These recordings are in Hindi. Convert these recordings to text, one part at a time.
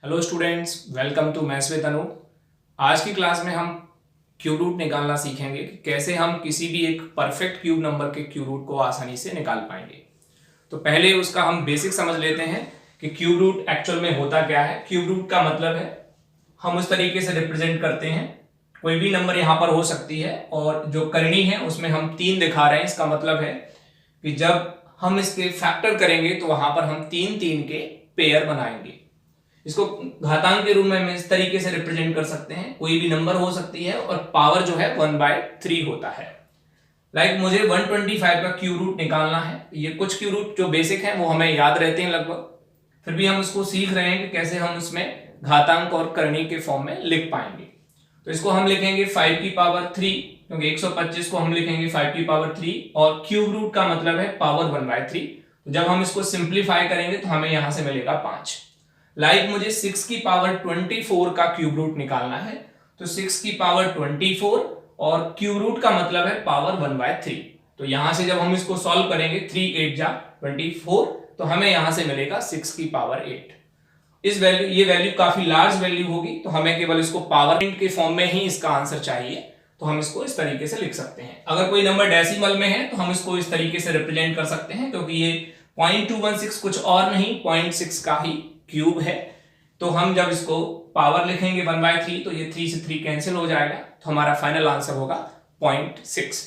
Hello students, welcome to maths with Anoop. आज की क्लास में हम क्यूब रूट निकालना सीखेंगे कि कैसे हम किसी भी एक परफेक्ट क्यूब नंबर के क्यूब रूट को आसानी से निकाल पाएंगे। तो पहले उसका हम बेसिक समझ लेते हैं कि क्यूब रूट एक्चुअल में होता क्या है। क्यूब रूट का मतलब है हम उस तरीके से रिप्रेजेंट करते हैं, कोई भी नंबर यहाँ पर हो सकती है और जो करनी है उसमें हम 3 दिखा रहे हैं। इसका मतलब है कि जब हम इसके फैक्टर करेंगे तो वहां पर हम 3 के पेयर बनाएंगे। इसको घातांक के रूप में हम इस तरीके से रिप्रेजेंट कर सकते हैं, कोई भी नंबर हो सकती है और पावर जो है 1/3 होता है। मुझे 125 का क्यूब रूट निकालना है। ये कुछ क्यूब रूट जो बेसिक है वो हमें याद रहते हैं लगभग, फिर भी हम उसको सीख रहे हैं कि कैसे हम उसमें घातांक और करनी के फॉर्म में लिख पाएंगे। तो इसको हम लिखेंगे 5 की पावर 3, क्योंकि 125 को हम लिखेंगे 5 की पावर 3 और क्यूब रूट का मतलब है पावर 1/3। तो जब हम इसको सिंप्लीफाई करेंगे तो हमें यहां से मिलेगा 5। मुझे 6 की पावर 24 का क्यूब रूट निकालना है। तो 6 की पावर 24 और क्यूब रूट का मतलब है पावर 1/3। तो यहां से जब हम इसको सॉल्व करेंगे 3 8 जा 24, तो हमें यहां से मिलेगा 6 की पावर 8। ये वैल्यू काफी लार्ज वैल्यू होगी, तो हमें केवल इसको पावर के फॉर्म में ही इसका आंसर चाहिए। तो हम इसको इस तरीके से लिख सकते हैं। अगर कोई नंबर डेसिमल में है तो हम इसको इस तरीके से रिप्रेजेंट कर सकते हैं, क्योंकि ये 0.216 कुछ और नहीं 0.6 का ही क्यूब है। तो हम जब इसको पावर लिखेंगे 1/3 तो ये 3 से 3 कैंसिल हो जाएगा, तो हमारा फाइनल आंसर होगा 0.6।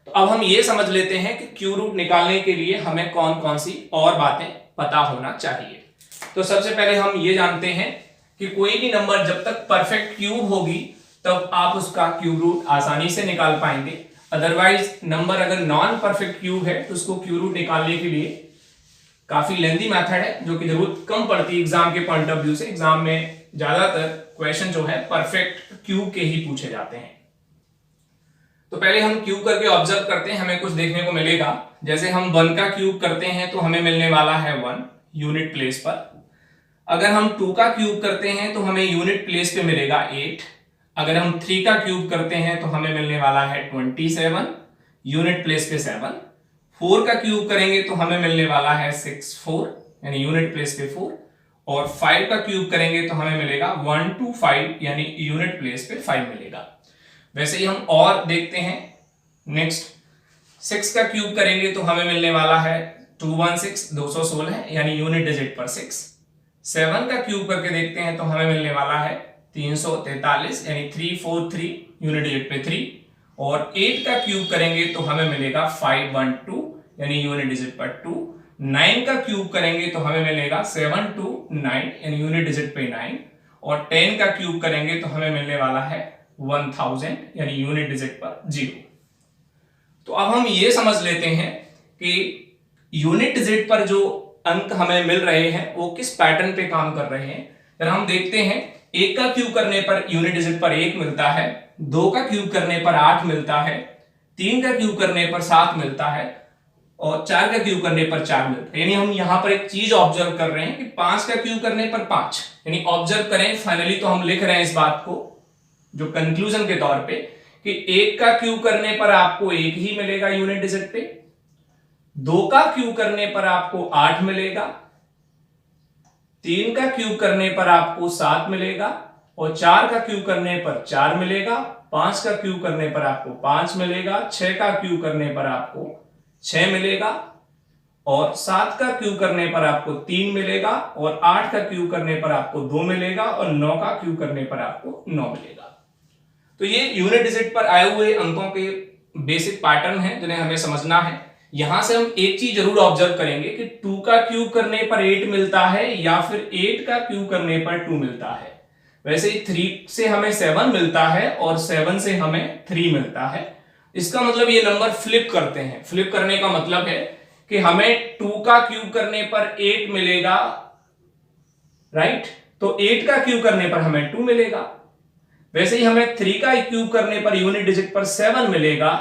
तो अब हम ये समझ लेते हैं कि क्यूब रूट निकालने के लिए हमें कौन कौन सी और बातें पता होना चाहिए। तो सबसे पहले हम ये जानते हैं कि कोई भी नंबर जब तक परफेक्ट क्यूब होगी तब आप उसका क्यूब रूट आसानी से निकाल पाएंगे। अदरवाइज नंबर अगर नॉन परफेक्ट क्यूब है तो उसको क्यूब रूट निकालने के लिए काफी लेंथी मेथड है, जो कि जरूरत कम पड़ती है एग्जाम के पॉइंट ऑफ व्यू से। एग्जाम में ज्यादातर क्वेश्चन जो है परफेक्ट क्यूब के ही पूछे जाते हैं। तो पहले हम क्यूब करके ऑब्जर्व करते हैं, हमें कुछ देखने को मिलेगा। जैसे हम 1 का क्यूब करते हैं तो हमें मिलने वाला है 1 यूनिट प्लेस पर। अगर हम 2 का क्यूब करते हैं तो हमें यूनिट प्लेस पे मिलेगा 8। अगर हम 3 का क्यूब करते हैं तो हमें मिलने वाला है 27 यूनिट प्लेस पे 7। 4 का क्यूब करेंगे तो हमें मिलने वाला है 64 यानी यूनिट प्लेस पे 4। और 5 का क्यूब करेंगे तो हमें मिलेगा 125 यानी यूनिट प्लेस पे 5 मिलेगा। वैसे ही हम और देखते हैं। नेक्स्ट 6 का क्यूब करेंगे तो हमें मिलने वाला है 216 216 यानी यूनिट डिजिट पर 6। 7 का क्यूब करके देखते हैं तो हमें मिलने वाला है 343 यानी 343 यूनिट डिजिट पे 3। और 8 का क्यूब करेंगे तो हमें मिलेगा 512 यानी यूनिट डिजिट पर 2। 9 का क्यूब करेंगे तो हमें मिलेगा 729 यानी यूनिट डिजिट पे 9। और 10 का क्यूब करेंगे तो हमें मिलने वाला है 1000 यानी यूनिट डिजिट पर 0। तो अब हम ये समझ लेते हैं कि यूनिट डिजिट पर जो अंक हमें मिल रहे हैं वो किस पैटर्न पे काम कर रहे हैं। अगर हम देखते हैं 1 का क्यूब करने पर यूनिट डिजिट पर 1 मिलता है, 2 का क्यूब करने पर 8 मिलता है, 3 का क्यूब करने पर 7 मिलता है और 4 का क्यूब करने पर 4 मिलता है। यानी हम यहां पर एक चीज ऑब्जर्व कर रहे हैं कि 5 का क्यूब करने पर 5 यानी ऑब्जर्व करें। फाइनली तो हम लिख रहे हैं इस बात को जो कंक्लूजन के तौर पे कि 1 का क्यूब करने पर आपको 1 ही मिलेगा यूनिट डिजिट पे, 2 का क्यूब करने पर आपको 8 मिलेगा, 3 का क्यूब करने पर आपको 7 मिलेगा और 4 का क्यूब करने पर 4 मिलेगा, 5 का क्यूब करने पर आपको 5 मिलेगा, 6 का क्यूब करने पर आपको 6 मिलेगा और 7 का क्यूब करने पर आपको 3 मिलेगा और 8 का क्यूब करने पर आपको 2 मिलेगा और 9 का क्यूब करने पर आपको 9 मिलेगा। तो ये यूनिट डिजिट पर आए हुए अंकों के बेसिक पैटर्न है जिन्हें हमें समझना है। यहां से हम एक चीज जरूर ऑब्जर्व करेंगे कि 2 का क्यूब करने पर 8 मिलता है या फिर 8 का क्यूब करने पर 2 मिलता है। वैसे ही 3 से हमें 7 मिलता है और 7 से हमें 3 मिलता है। इसका मतलब ये नंबर फ्लिप करते हैं। फ्लिप करने का मतलब है कि हमें 2 का क्यूब करने पर 8 मिलेगा, राइट, तो 8 का क्यूब करने पर हमें 2 मिलेगा। वैसे ही हमें 3 का क्यूब करने पर यूनिट डिजिट पर 7 मिलेगा,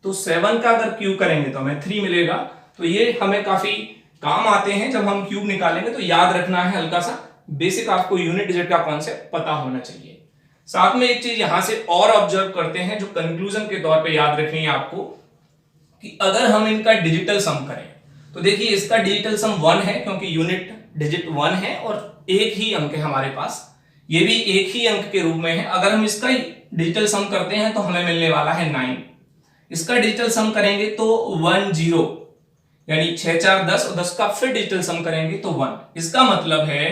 तो 7 का अगर क्यूब करेंगे तो हमें 3 मिलेगा। तो ये हमें काफी काम आते हैं जब हम क्यूब निकालेंगे। तो याद रखना है, हल्का सा बेसिक आपको यूनिट डिजिट का कॉन्सेप्ट पता होना चाहिए। साथ में एक चीज यहां से और ऑब्जर्व करते हैं जो कंक्लूजन के तौर पे याद रखनी है आपको, कि अगर हम इनका डिजिटल सम करें तो देखिए इसका डिजिटल सम 1 है क्योंकि यूनिट डिजिट 1 है और एक ही अंक है हमारे पास, ये भी एक ही अंक के रूप में है। अगर हम इसका डिजिटल सम करते हैं तो हमें मिलने वाला है 9। इसका डिजिटल सम करेंगे तो 1 0, यानी 6 4 10 और 10 का फिर डिजिटल सम करेंगे तो 1। इसका मतलब है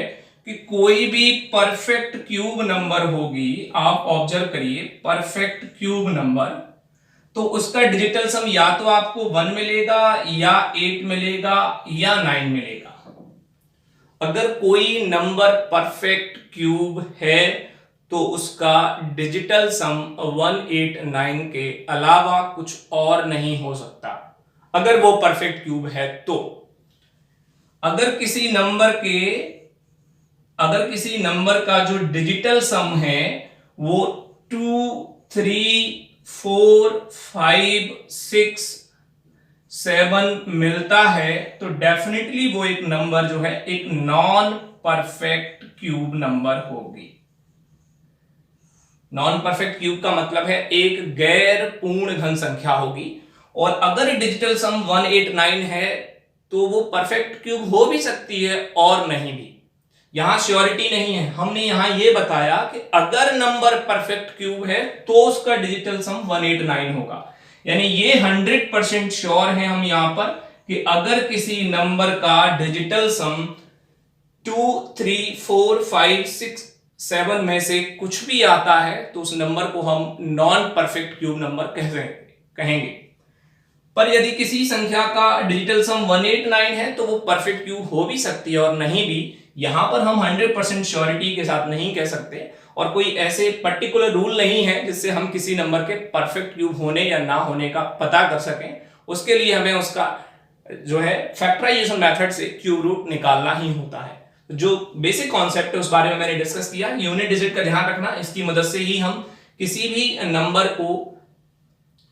कि कोई भी परफेक्ट क्यूब नंबर होगी, आप ऑब्जर्व करिए, परफेक्ट क्यूब नंबर, तो उसका डिजिटल सम या तो आपको 1 मिलेगा या 8 मिलेगा या 9 मिलेगा। अगर कोई नंबर परफेक्ट क्यूब है तो उसका डिजिटल सम 189 के अलावा कुछ और नहीं हो सकता, अगर वो परफेक्ट क्यूब है तो। अगर किसी नंबर का जो डिजिटल सम है वो 2 3 4 5 6 7 मिलता है तो डेफिनेटली वो एक नंबर जो है एक नॉन परफेक्ट क्यूब नंबर होगी। नॉन परफेक्ट क्यूब का मतलब है एक गैर पूर्ण घन संख्या होगी। और अगर डिजिटल सम 189 है तो वो परफेक्ट क्यूब हो भी सकती है और नहीं भी, यहां श्योरिटी नहीं है। हमने यहां ये बताया कि अगर नंबर परफेक्ट क्यूब है तो उसका डिजिटल सम 189 होगा, यानी ये 100% श्योर है हम यहां पर कि अगर किसी नंबर का डिजिटल सम 2 3 4 5 6 7 में से कुछ भी आता है तो उस नंबर को हम नॉन परफेक्ट क्यूब नंबर कहेंगे। पर यदि किसी संख्या का डिजिटल सम 189 है तो वो परफेक्ट क्यूब हो भी सकती है और नहीं भी। यहां पर हम 100% श्योरिटी के साथ नहीं कह सकते और कोई ऐसे पर्टिकुलर रूल नहीं है जिससे हम किसी नंबर के परफेक्ट क्यूब होने या ना होने का पता कर सकें। उसके लिए हमें उसका जो है फैक्टराइजेशन मेथड से क्यूब रूट निकालना ही होता है। जो बेसिक कॉन्सेप्ट है उस बारे में मैंने डिस्कस किया। यूनिट डिजिट का ध्यान रखना, इसकी मदद से ही हम किसी भी नंबर को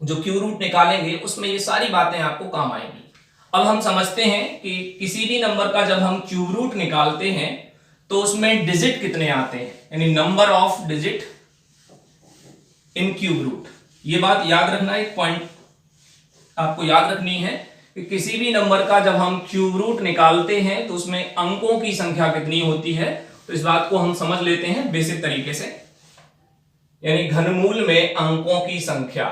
जो क्यूब रूट निकालेंगे उसमें ये सारी बातें आपको काम आएंगी। अब हम समझते हैं कि किसी भी नंबर का जब हम क्यूब रूट निकालते हैं तो उसमें डिजिट कितने आते हैं, यानी number of digit in cube root. ये बात याद रखना, एक पॉइंट आपको याद रखनी है कि किसी भी नंबर का जब हम क्यूब रूट निकालते हैं तो उसमें अंकों की संख्या कितनी होती है। तो इस बात को हम समझ लेते हैं बेसिक तरीके से, यानी घनमूल में अंकों की संख्या,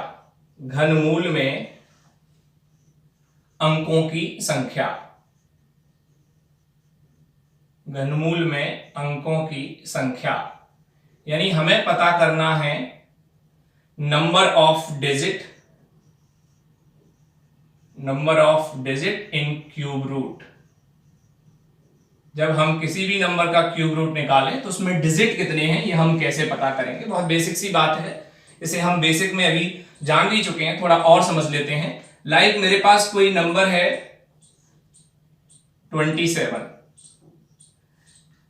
घनमूल में अंकों की संख्या, घनमूल में अंकों की संख्या, यानी हमें पता करना है number of digit, number of digit in cube root. जब हम किसी भी नंबर का क्यूब रूट निकालें तो उसमें डिजिट कितने हैं ये हम कैसे पता करेंगे। बहुत बेसिक सी बात है, इसे हम बेसिक में अभी जान भी चुके हैं, थोड़ा और समझ लेते हैं। लाइक मेरे पास कोई नंबर है 27,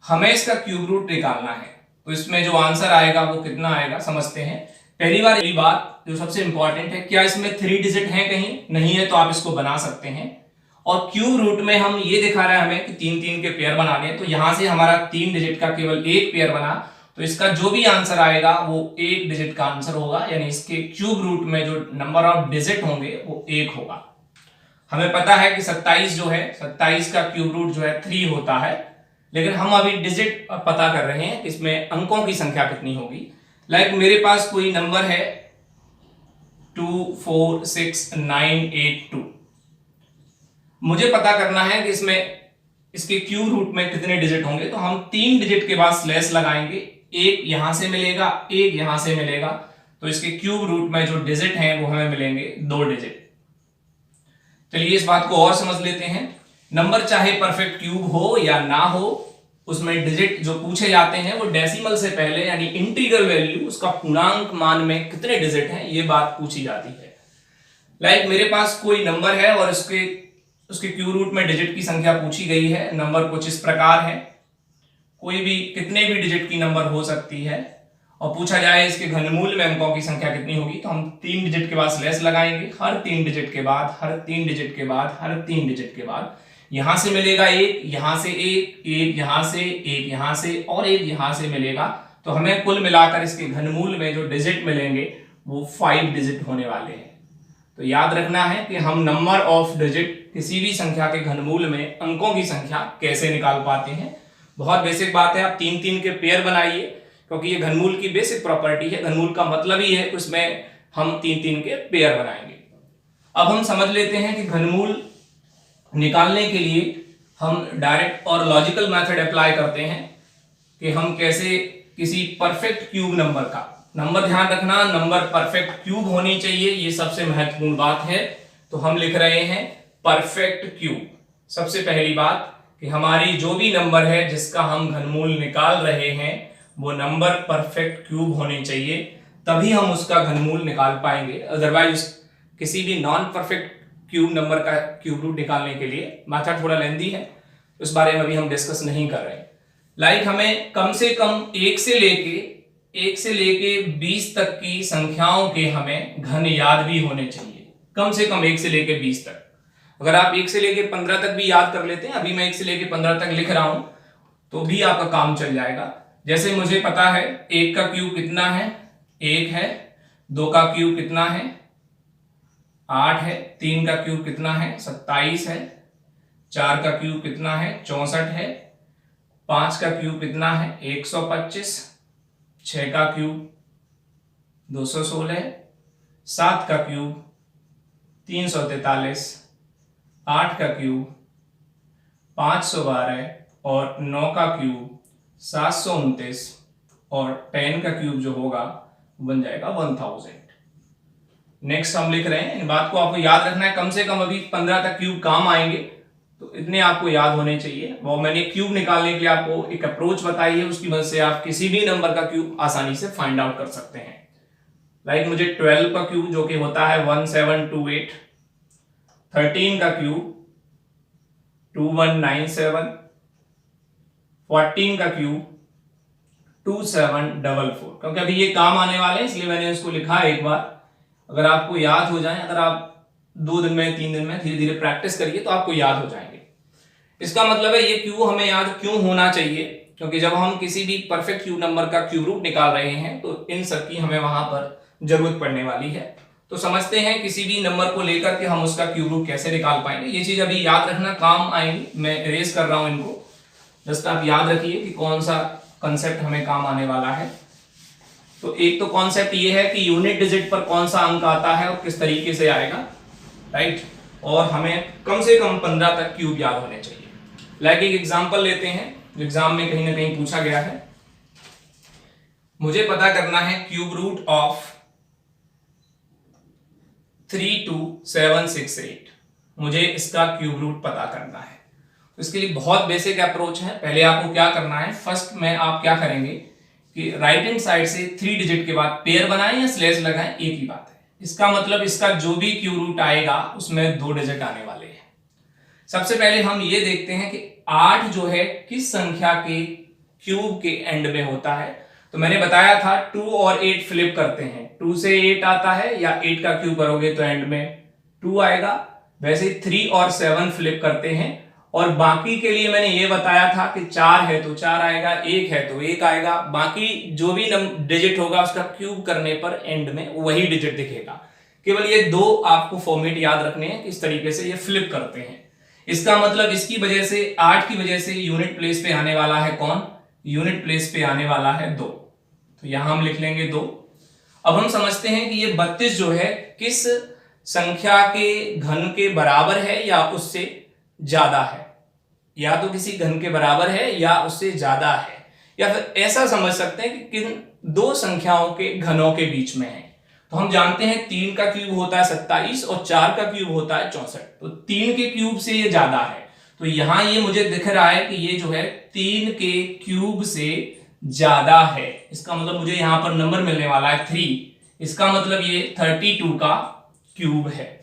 हमें इसका क्यूब रूट निकालना है तो इसमें जो आंसर आएगा वो कितना आएगा समझते हैं। पहली बात जो सबसे इंपॉर्टेंट है, क्या इसमें 3 डिजिट हैं? कहीं नहीं है तो आप इसको बना सकते हैं। और क्यूब रूट में हम ये दिखा रहा है हमें कि 3-3 के पेयर बनाने हैं, तो यहां से हमारा 3 डिजिट का केवल एक पेयर बना, तो इसका जो भी आंसर आएगा वो 1 डिजिट का आंसर होगा, यानी इसके क्यूब रूट में जो नंबर ऑफ डिजिट होंगे वो 1 होगा। हमें पता है कि 27 जो है, 27 का क्यूब रूट जो है 3 होता है, लेकिन हम अभी डिजिट पता कर रहे हैं इसमें अंकों की संख्या कितनी होगी। लाइक मेरे पास कोई नंबर है 246982, मुझे पता करना है कि इसमें इसके क्यूब रूट में कितने डिजिट होंगे, तो हम 3 डिजिट के बाद स्लैश लगाएंगे, एक यहां से मिलेगा, एक यहां से मिलेगा, तो इसके क्यूब रूट में जो डिजिट हैं वो हमें मिलेंगे 2 डिजिट। चलिए इस बात को और समझ लेते हैं। नंबर चाहे परफेक्ट क्यूब हो या ना हो, उसमें डिजिट जो पूछे जाते हैं वो डेसिमल से पहले यानी इंटीग्रल वैल्यू, उसका पूर्णांक मान में कितने डिजिट हैं ये बात पूछी जाती है। लाइक मेरे पास कोई नंबर है और उसके क्यूब रूट में डिजिट की संख्या पूछी गई है। नंबर कुछ इस प्रकार है, कोई भी कितने भी डिजिट की नंबर हो सकती है, और पूछा जाए इसके घनमूल में अंकों की संख्या कितनी होगी, तो हम 3 डिजिट के बाद स्लैश लगाएंगे, हर 3 डिजिट के बाद, हर 3 डिजिट के बाद, हर 3 डिजिट के बाद यहां से मिलेगा एक, यहां से एक, एक यहां से, एक यहां से और एक यहां से मिलेगा, तो हमें कुल मिलाकर इसके घनमूल में जो डिजिट मिलेंगे वो 5 डिजिट होने वाले हैं। तो याद रखना है कि हम नंबर ऑफ डिजिट किसी भी संख्या के घनमूल में अंकों की संख्या कैसे निकाल पाते हैं। बहुत बेसिक बात है, आप 3-3 के पेयर बनाइए, क्योंकि ये घनमूल की बेसिक प्रॉपर्टी है। घनमूल का मतलब ही है उसमें हम 3-3 के पेयर बनाएंगे। अब हम समझ लेते हैं कि घनमूल निकालने के लिए हम डायरेक्ट और लॉजिकल मेथड अप्लाई करते हैं कि हम कैसे किसी परफेक्ट क्यूब नंबर का, नंबर ध्यान रखना, नंबर परफेक्ट क्यूब होनी चाहिए, ये सबसे महत्वपूर्ण बात है। तो हम लिख रहे हैं परफेक्ट क्यूब। सबसे पहली बात कि हमारी जो भी नंबर है जिसका हम घनमूल निकाल रहे हैं वो नंबर परफेक्ट क्यूब होने चाहिए, तभी हम उसका घनमूल निकाल पाएंगे। अदरवाइज किसी भी नॉन परफेक्ट क्यूब नंबर का क्यूब रूट निकालने के लिए मेथड थोड़ा लेंदी है, उस बारे में अभी हम डिस्कस नहीं कर रहे हैं। लाइक हमें कम से कम 1 से लेके 20 तक की संख्याओं के हमें घन याद भी होने चाहिए। कम से कम 1 से लेके 20 तक। अगर आप 1 से लेके 15 तक भी याद कर लेते हैं, अभी मैं 1 से लेके 15 तक लिख रहा हूं, तो भी आपका काम चल जाएगा। जैसे मुझे पता है 1 का क्यूब कितना है, 1 है, 2 का क्यूब कितना है, 8 है, 3 का क्यूब कितना है, 27 है, 4 का क्यूब कितना है, 64 है, 5 का क्यूब कितना है, 125, 6 का क्यूब 216, 7 का क्यूब 343, 8 का क्यूब 512 और 9 का क्यूब 729 और 10 का क्यूब जो होगा बन जाएगा 1000। नेक्स्ट हम लिख रहे हैं, इन बात को आपको याद रखना है। कम से कम अभी 15 तक क्यूब काम आएंगे, तो इतने आपको याद होने चाहिए। वो मैंने क्यूब निकालने के लिए आपको एक अप्रोच बताई है, उसकी मदद से आप किसी भी नंबर का क्यूब आसानी से फाइंड आउट कर सकते हैं। लाइक मुझे 12 का क्यूब जो कि होता है 1728, 13 का क्यूब 2197, 14 का क्यूब 2744, क्योंकि अभी ये काम आने वाले हैं इसलिए मैंने इसको लिखा एक बार। अगर आपको याद हो जाए, अगर आप 2 दिन में 3 दिन में धीरे धीरे प्रैक्टिस करिए तो आपको याद हो जाएंगे। इसका मतलब है ये क्यूब हमें याद क्यों होना चाहिए, क्योंकि जब हम किसी भी परफेक्ट क्यूब नंबर का क्यूब रूट निकाल रहे हैं तो इन सब की हमें वहां पर जरूरत पड़ने वाली है। तो समझते हैं किसी भी नंबर को लेकर के हम उसका क्यूब रूट कैसे निकाल पाएंगे। ये चीज अभी याद रखना, काम आएंगी, मैं इरेज कर रहा हूं इनको, जस्ट आप याद रखिए कि कौन सा कंसेप्ट हमें काम आने वाला है। तो एक तो कॉन्सेप्ट ये है कि यूनिट डिजिट पर कौन सा अंक आता है और किस तरीके से आएगा, राइट। और हमें कम से कम 15 तक क्यूब याद होने चाहिए। लाइक एक एग्जांपल लेते हैं जो एग्जाम में कहीं ना कहीं पूछा गया है। मुझे पता करना है क्यूब रूट ऑफ 32768, मुझे इसका क्यूब रूट पता करना है। तो इसके लिए बहुत बेसिक अप्रोच है। पहले आपको क्या करना है, फर्स्ट में आप क्या करेंगे कि राइट हैंड साइड से 3 डिजिट के बाद पेयर बनाएं या स्लैश लगाएं, एक ही बात है। इसका मतलब इसका जो भी क्यूब रूट आएगा उसमें 2 डिजिट आने वाले हैं। सबसे पहले हम ये देखते हैं कि 8 जो है किस संख्या के क्यूब के एंड में होता है। तो मैंने बताया था 2 और 8 फ्लिप करते हैं, 2 से 8 आता है या 8 का क्यूब करोगे तो एंड में 2 आएगा। वैसे 3 और 7 फ्लिप करते हैं, और बाकी के लिए मैंने ये बताया था कि 4 है तो 4 आएगा, 1 है तो 1 आएगा। बाकी जो भी डिजिट होगा उसका क्यूब करने पर एंड में वही डिजिट दिखेगा। केवल ये 2 आपको फॉर्मेट याद रखने हैं, इस तरीके से ये फ्लिप करते हैं। इसका मतलब इसकी वजह से 8 की वजह से यूनिट प्लेस पे आने वाला है कौन, यूनिट प्लेस पे आने वाला है 2, तो यहां हम लिख लेंगे 2। अब हम समझते हैं कि ये 32 जो है किस संख्या के घन के बराबर है या उससे ज्यादा है। या तो किसी घन के बराबर है या उससे ज्यादा है, या फिर ऐसा समझ सकते हैं कि किन 2 संख्याओं के घनों के बीच में है। तो हम जानते हैं 3 का क्यूब होता है 27 और 4 का क्यूब होता है 64, तो 3 के क्यूब से ये ज्यादा है। तो यहां ये मुझे दिख रहा है कि ये जो है 3 के क्यूब से ज्यादा है। इसका मतलब मुझे यहां पर नंबर मिलने वाला है 3। इसका मतलब ये 32 का क्यूब है।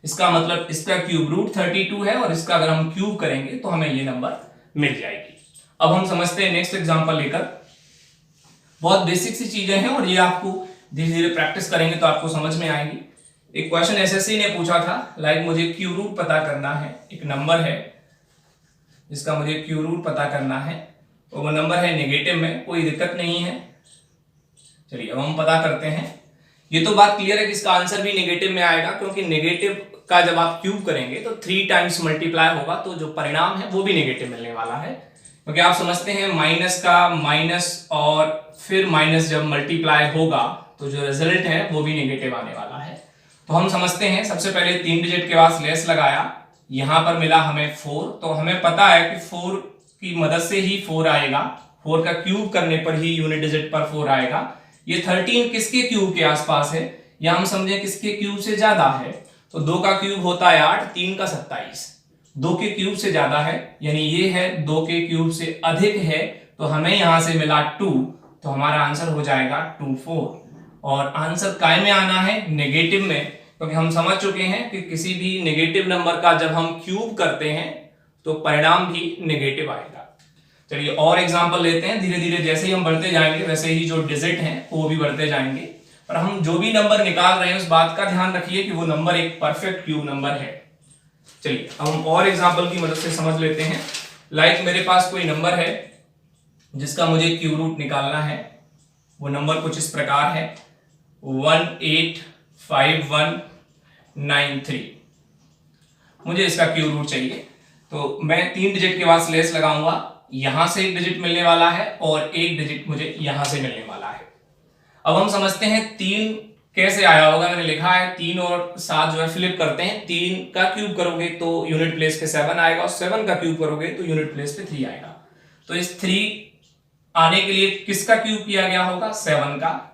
इसका मतलब इसका क्यूब रूट 32 है और इसका अगर हम क्यूब करेंगे तो हमें ये नंबर मिल जाएगी। अब हम समझते हैं नेक्स्ट एग्जांपल लेकर। बहुत बेसिक सी चीजें हैं और ये आपको धीरे धीरे प्रैक्टिस करेंगे तो आपको समझ में आएंगी। एक क्वेश्चन एसएससी ने पूछा था, लाइक मुझे क्यूब रूट पता करना है। एक नंबर है जिसका मुझे क्यूब रूट पता करना है, तो वो नंबर है नेगेटिव में, कोई दिक्कत नहीं है। चलिए अब हम पता करते हैं। ये तो बात क्लियर है कि इसका आंसर भी नेगेटिव में आएगा, क्योंकि नेगेटिव का जब आप क्यूब करेंगे तो 3 टाइम्स मल्टीप्लाई होगा, तो जो परिणाम है वो भी नेगेटिव मिलने वाला है, क्योंकि आप समझते हैं माइनस का माइनस और फिर माइनस जब मल्टीप्लाई होगा तो जो रिजल्ट है वो भी नेगेटिव आने वाला है। तो हम समझते हैं, सबसे पहले 3 डिजिट के बाद लेस लगाया, यहां पर मिला हमें 4, तो हमें पता है कि 4 की मदद से ही 4 आएगा, 4 का क्यूब करने पर ही यूनिट डिजिट पर 4 आएगा। ये 13 किसके क्यूब के आसपास है, या हम समझे किसके क्यूब से ज्यादा है, तो 2 का क्यूब होता है 8, 3 का 27, 2 के क्यूब से ज्यादा है, यानी ये है 2 के क्यूब से अधिक है, तो हमें यहां से मिला 2, तो हमारा आंसर हो जाएगा 24। और आंसर काय में आना है, नेगेटिव में, क्योंकि हम समझ चुके हैं कि किसी भी नेगेटिव नंबर का जब हम क्यूब करते हैं तो परिणाम भी नेगेटिव आएगा। चलिए और एग्जांपल लेते हैं, धीरे धीरे जैसे ही हम बढ़ते जाएंगे वैसे ही जो डिजिट हैं वो भी बढ़ते जाएंगे, पर हम जो भी नंबर निकाल रहे हैं उस बात का ध्यान रखिए कि वो नंबर एक परफेक्ट क्यूब नंबर है। चलिए अब हम और एग्जांपल की मदद से समझ लेते हैं। लाइक मेरे पास कोई नंबर है जिसका मुझे क्यूब रूट निकालना है, वो नंबर कुछ इस प्रकार है 185193। मुझे इसका क्यूब रूट चाहिए, तो मैं 3 डिजिट के बाद लेस लगाऊंगा, यहां से 1 डिजिट मिलने वाला है और 1 डिजिट मुझे यहां से मिलने वाला है। अब हम समझते हैं 3 कैसे आया होगा, मैंने लिखा है 3 और 7 जो है फ्लिप करते हैं, 3 का क्यूब करोगे तो यूनिट प्लेस पे 7 आएगा और 7 का क्यूब करोगे तो यूनिट प्लेस पे 3 आएगा। तो इस 3 आने के लिए किसका क्यूब किया गया होगा, 7 का।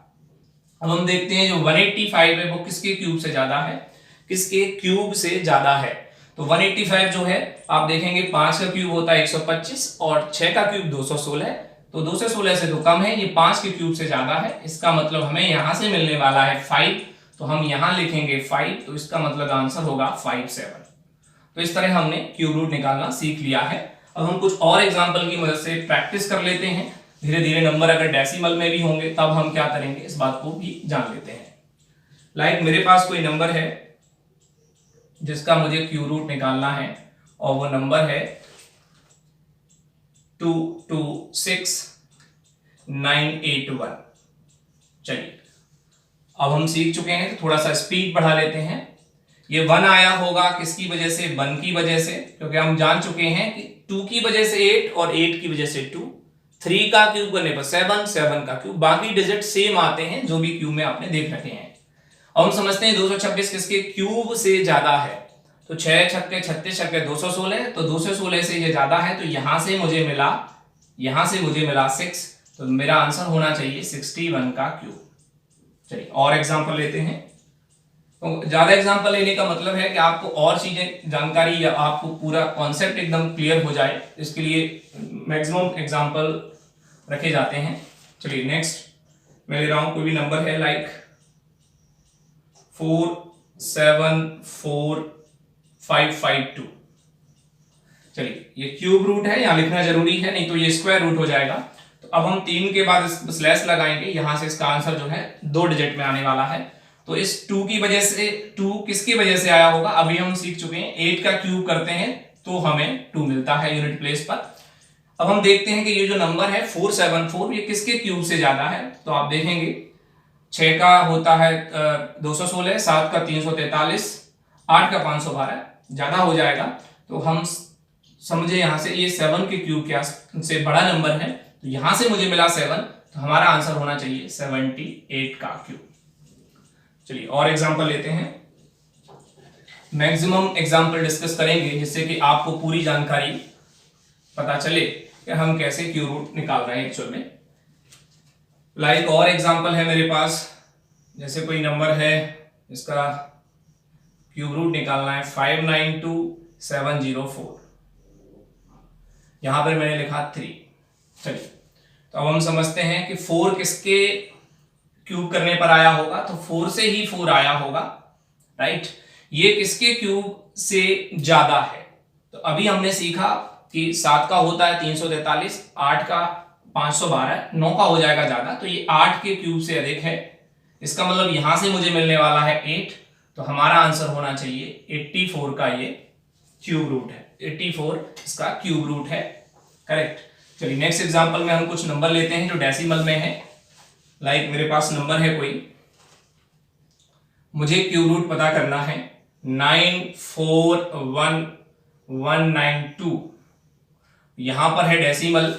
अब हम देखते हैं जो 185 है वो किसके क्यूब से ज्यादा है, किसके क्यूब से ज्यादा है। तो 185 जो है आप देखेंगे 5 का क्यूब होता है 125 और 6 का क्यूब 216, तो 216 से तो कम है, ये 5 के क्यूब से ज्यादा है, इसका मतलब हमें यहां से मिलने वाला है 5, तो हम यहां लिखेंगे 5, तो इसका मतलब आंसर होगा 57। तो इस तरह हमने क्यूब रूट निकालना सीख लिया है। अब हम कुछ और एग्जाम्पल की मदद से प्रैक्टिस कर लेते हैं, धीरे धीरे नंबर अगर डेसिमल में भी होंगे तब हम क्या करेंगे इस बात को भी जान लेते हैं। लाइक मेरे पास कोई नंबर है जिसका मुझे क्यूब रूट निकालना है और वो नंबर है 226981। चलिए अब हम सीख चुके हैं, थोड़ा सा स्पीड बढ़ा लेते हैं। ये 1 आया होगा किसकी वजह से, 1 की वजह से, क्योंकि हम जान चुके हैं कि 2 की वजह से 8 और 8 की वजह से 2, 3 का क्यूब करने पर 7, 7 का क्यूब, बाकी डिजिट सेम आते हैं जो भी क्यूब में आपने देख रखे हैं। अब हम समझते हैं 226 किसके क्यूब से ज्यादा है, तो 6 छक्के 36 छक्के 216, तो 216 से ये ज्यादा है, तो यहां से मुझे मिला 6, तो मेरा आंसर होना चाहिए 61 का क्यूब। चलिए और एग्जांपल लेते हैं। तो ज्यादा एग्जांपल लेने का मतलब है कि आपको और चीजें जानकारी या आपको पूरा कॉन्सेप्ट एकदम क्लियर हो जाए, इसके लिए मैक्सिमम एग्जांपल रखे जाते हैं। चलिए नेक्स्ट मैं ले रहा हूं, कोई भी नंबर है लाइक 474552। चलिए ये क्यूब रूट है, यहां लिखना जरूरी है, नहीं तो ये स्क्वायर रूट हो जाएगा। तो अब हम 3 के बाद स्लैश लगाएंगे, यहां से इसका आंसर जो है 2 डिजिट में आने वाला है। तो इस 2 की वजह से, 2 किसकी वजह से आया होगा, अभी हम सीख चुके हैं 8 का क्यूब करते हैं तो हमें 2 मिलता है यूनिट प्लेस पर। अब हम देखते हैं कि ये जो नंबर है 474 ये किसके क्यूब से ज्यादा है, तो आप देखेंगे 6 का होता है 216, 7 का 343, 8 का 512, ज्यादा हो जाएगा, तो हम समझे यहां से ये 7 के क्यूब के से बड़ा नंबर है, तो यहां से मुझे मिला 7, तो हमारा आंसर होना चाहिए 78 का क्यूब। चलिए और एग्जांपल लेते हैं, मैक्सिमम एग्जांपल डिस्कस करेंगे जिससे कि आपको पूरी जानकारी पता चले कि हम कैसे क्यूब रूट निकाल रहे हैं एक्चुअल में। लाइक और एग्जांपल है मेरे पास, जैसे कोई नंबर है इसका क्यूब रूट निकालना है 592704, यहां पर मैंने लिखा 3। चलिए तो अब हम समझते हैं कि 4 किसके क्यूब करने पर आया होगा, तो 4 से ही 4 आया होगा, राइट। ये किसके क्यूब से ज्यादा है, तो अभी हमने सीखा कि 7 का होता है 343, 8 का 512, 9 का हो जाएगा ज्यादा, तो ये 8 के क्यूब से अधिक है, इसका मतलब यहां से मुझे मिलने वाला है 8, तो हमारा आंसर होना चाहिए 84 का ये क्यूब रूट है, 84 इसका क्यूब रूट है, करेक्ट। चलिए नेक्स्ट एग्जांपल में हम कुछ नंबर लेते हैं जो डेसिमल में है। लाइक मेरे पास नंबर है कोई, मुझे क्यूब रूट पता करना है, 9419192, यहां पर है डेसिमल।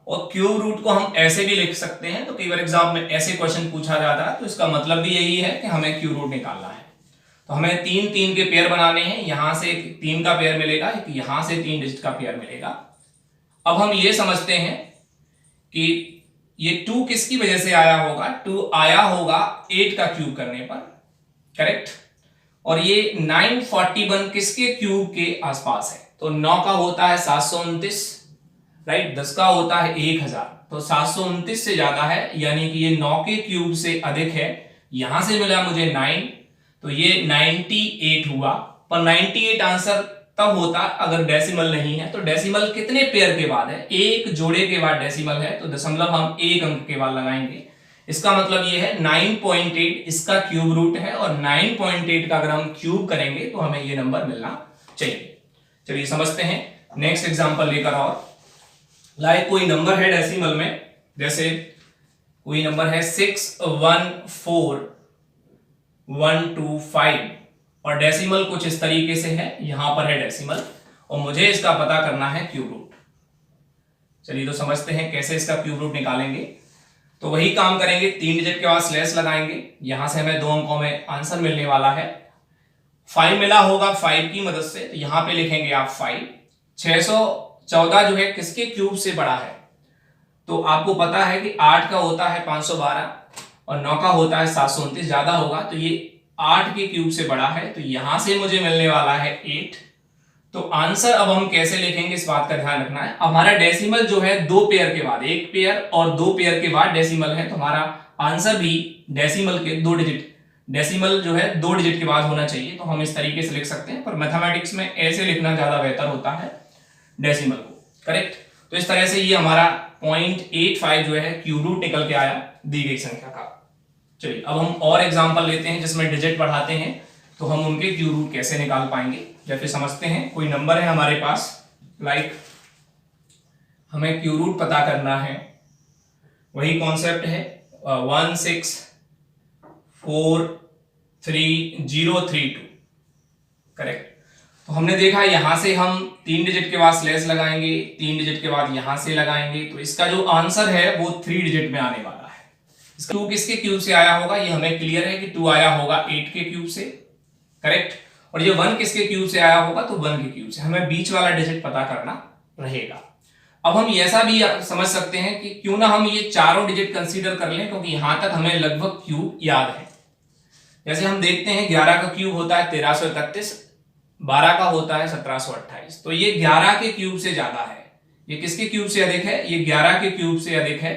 और क्यूब रूट को हम ऐसे भी लिख सकते हैं, तो कई बार एग्जाम में ऐसे क्वेश्चन पूछा जाता है, तो इसका मतलब भी यही है कि हमें क्यूब रूट निकालना है। तो हमें 3 के पेयर बनाने हैं, यहां से 3 का पेयर मिलेगा, यहां से 3 डिजिट का पेयर मिलेगा। अब हम ये समझते हैं कि ये 2 किसकी वजह से आया होगा, 2 आया होगा 8 का क्यूब करने पर, करेक्ट। और ये 941 किसके क्यूब के आसपास है, तो 9 का होता है 729, राइट, 10 का होता है 1000, तो 729 से ज्यादा है, यानी कि ये 9 के क्यूब से अधिक है। यहां से मिला मुझे 9, तो ये 98 हुआ। पर 98 आंसर तब होता अगर डेसिमल नहीं है। तो डेसिमल कितने पेयर के बाद है, एक जोड़े के बाद डेसिमल है, तो दशमलव हम एक अंक के बाद लगाएंगे। इसका मतलब ये है 9.8 इसका क्यूब रूट है, और 9.8 का अगर हम क्यूब करेंगे तो हमें ये नंबर मिलना चाहिए। चलिए समझते हैं, नेक्स्ट एग्जांपल लेकर। और लाइक कोई नंबर है डेसिमल में, जैसे कोई नंबर है 614125, और डेसिमल कुछ इस तरीके से है, यहां पर है डेसिमल, और मुझे इसका पता करना है क्यूब रूट। चलिए तो समझते हैं कैसे इसका क्यूब रूट निकालेंगे। तो वही काम करेंगे, 3 डिजिट के बाद स्लैश लगाएंगे, यहां से हमें 2 अंकों में आंसर मिलने वाला है। 5 मिला होगा 5 की मदद से, तो यहां पे लिखेंगे आप 5। 614 जो है किसके क्यूब से बड़ा है, तो आपको पता है कि 8 का होता है 512 और 9 का होता है 729, ज्यादा होगा, तो ये 8 के क्यूब से बड़ा है, तो यहां से मुझे मिलने वाला है 8। तो आंसर अब हम कैसे लिखेंगे, इस बात का ध्यान रखना है। हमारा डेसिमल जो है 2 पेयर के बाद, 1 पेयर और 2 पेयर के बाद डेसिमल है, तो हमारा आंसर भी डेसिमल के 2 डिजिट, डेसिमल जो है 2 डिजिट के बाद होना चाहिए। तो हम इस तरीके से लिख सकते हैं, पर मैथमेटिक्स में ऐसे लिखना ज्यादा बेहतर होता है डेसिमल को, करेक्ट। तो इस तरह से ये हमारा 0.85 जो है क्यूब रूट निकल के आया दी गई संख्या का। चलिए अब हम और एग्जांपल लेते हैं जिसमें डिजिट बढ़ाते हैं, तो हम उनके क्यूब रूट कैसे निकाल पाएंगे। जैसे समझते हैं, कोई नंबर है हमारे पास, लाइक हमें क्यूब रूट पता करना है, वही कॉन्सेप्ट है 1643032, करेक्ट। तो हमने देखा यहां से हम 3 डिजिट के बाद स्लैश लगाएंगे, 3 डिजिट के बाद यहां से लगाएंगे, तो इसका जो आंसर है वो 3 डिजिट में आने वाला है। इसका 2 किसके क्यूब से आया होगा, ये हमें क्लियर है कि 2 आया होगा 8 के क्यूब से, करेक्ट। और ये 1 किसके क्यूब से आया होगा, तो 1 के क्यूब से। हमें बीच वाला डिजिट पता करना रहेगा। अब हम ऐसा भी समझ सकते हैं कि क्यों ना हम ये चारों डिजिट कंसीडर कर लें, क्योंकि यहां तक हमें लगभग क्यूब याद है। जैसे हम देखते हैं 11 का क्यूब होता है 1331, 12 का होता है 1728, तो ये 11 के क्यूब से ज्यादा है। ये किसके क्यूब से अधिक है, ये 11 के क्यूब से अधिक है।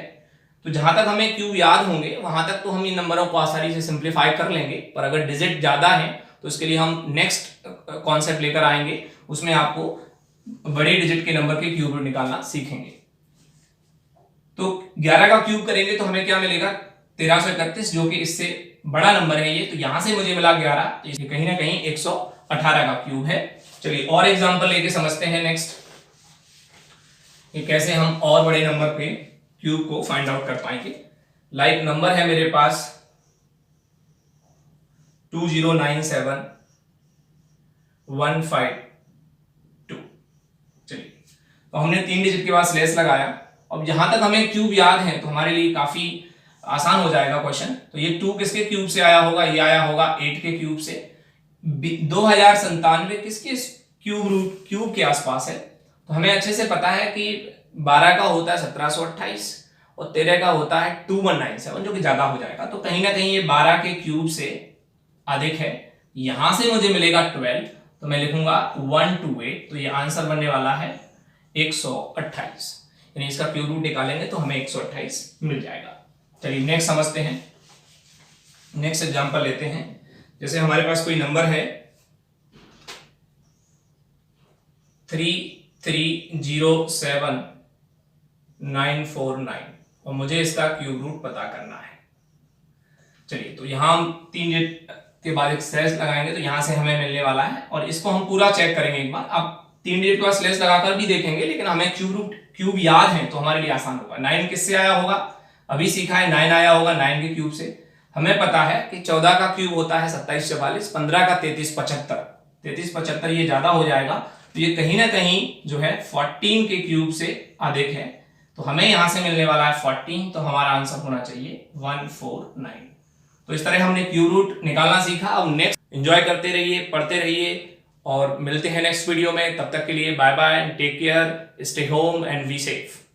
तो जहां तक हमें क्यूब याद होंगे वहां तक तो हम इन नंबरों को आसानी से सिंप्लीफाई कर लेंगे, पर अगर डिजिट ज्यादा है तो इसके लिए हम नेक्स्ट कॉन्सेप्ट लेकर आएंगे, उसमें आपको बड़े डिजिट के नंबर के क्यूब रूट निकालना सीखेंगे। तो 11 का क्यूब करेंगे तो हमें क्या मिलेगा, 1331, जो कि इससे बड़ा नंबर है ये, तो यहां से मुझे मिला 11, तो ये कहीं ना कहीं 118 का क्यूब है। चलिए और एग्जांपल लेके समझते हैं नेक्स्ट, ये कैसे हम और बड़े नंबर पे क्यूब को फाइंड आउट कर पाएंगे। लाइक नंबर है मेरे पास 2097152। चलिए तो हमने 3 डिजिट के बाद स्लैश लगाया। अब जहां तक हमें क्यूब याद है तो हमारे लिए काफी आसान हो जाएगा क्वेश्चन। तो ये 2 किसके क्यूब से आया होगा, ये आया होगा 8 के क्यूब से। 2097 किसके क्यूब के आसपास है, तो हमें अच्छे से पता है कि 12 का होता है 1728 और 13 का होता है 2197, जो कि ज्यादा हो जाएगा। तो कहीं ना कहीं ये 12 के क्यूब से अधिक है। यहां से मुझे मिलेगा 12, तो मैं लिखूंगा 128, तो ये आंसर बनने वाला है 128, यानी इसका क्यूब रूट निकालेंगे तो हमें 128 मिल जाएगा। चलिए नेक्स्ट समझते हैं, नेक्स्ट एग्जांपल लेते हैं। जैसे हमारे पास कोई नंबर है 3307949 और मुझे इसका क्यूब रूट पता करना है। चलिए तो यहां हम 3 डिजिट के बाद एक स्लैश लगाएंगे, तो यहां से हमें मिलने वाला है, और इसको हम पूरा चेक करेंगे एक बार। अब 3 डिजिट के बाद स्लैश लगाकर भी देखेंगे, लेकिन हमें क्यूब याद है तो हमारे लिए आसान होगा। 9 किससे आया होगा, अभी सीखा है 9 आया होगा 9 के क्यूब से। हमें पता है कि 14 का क्यूब होता है 2744, 15 का 3375। 3375 ये ज्यादा हो जाएगा, तो ये कहीं ना कहीं जो है 14 के क्यूब से अधिक है। तो हमें यहां से मिलने वाला है 14, तो हमारा आंसर होना चाहिए 149। तो इस तरह हमने क्यूब रूट निकालना सीखा। अब नेक्स्ट एंजॉय करते रहिए, पढ़ते रहिए, और मिलते हैं नेक्स्ट वीडियो में। तब तक के लिए bye bye, take care, stay home and be safe.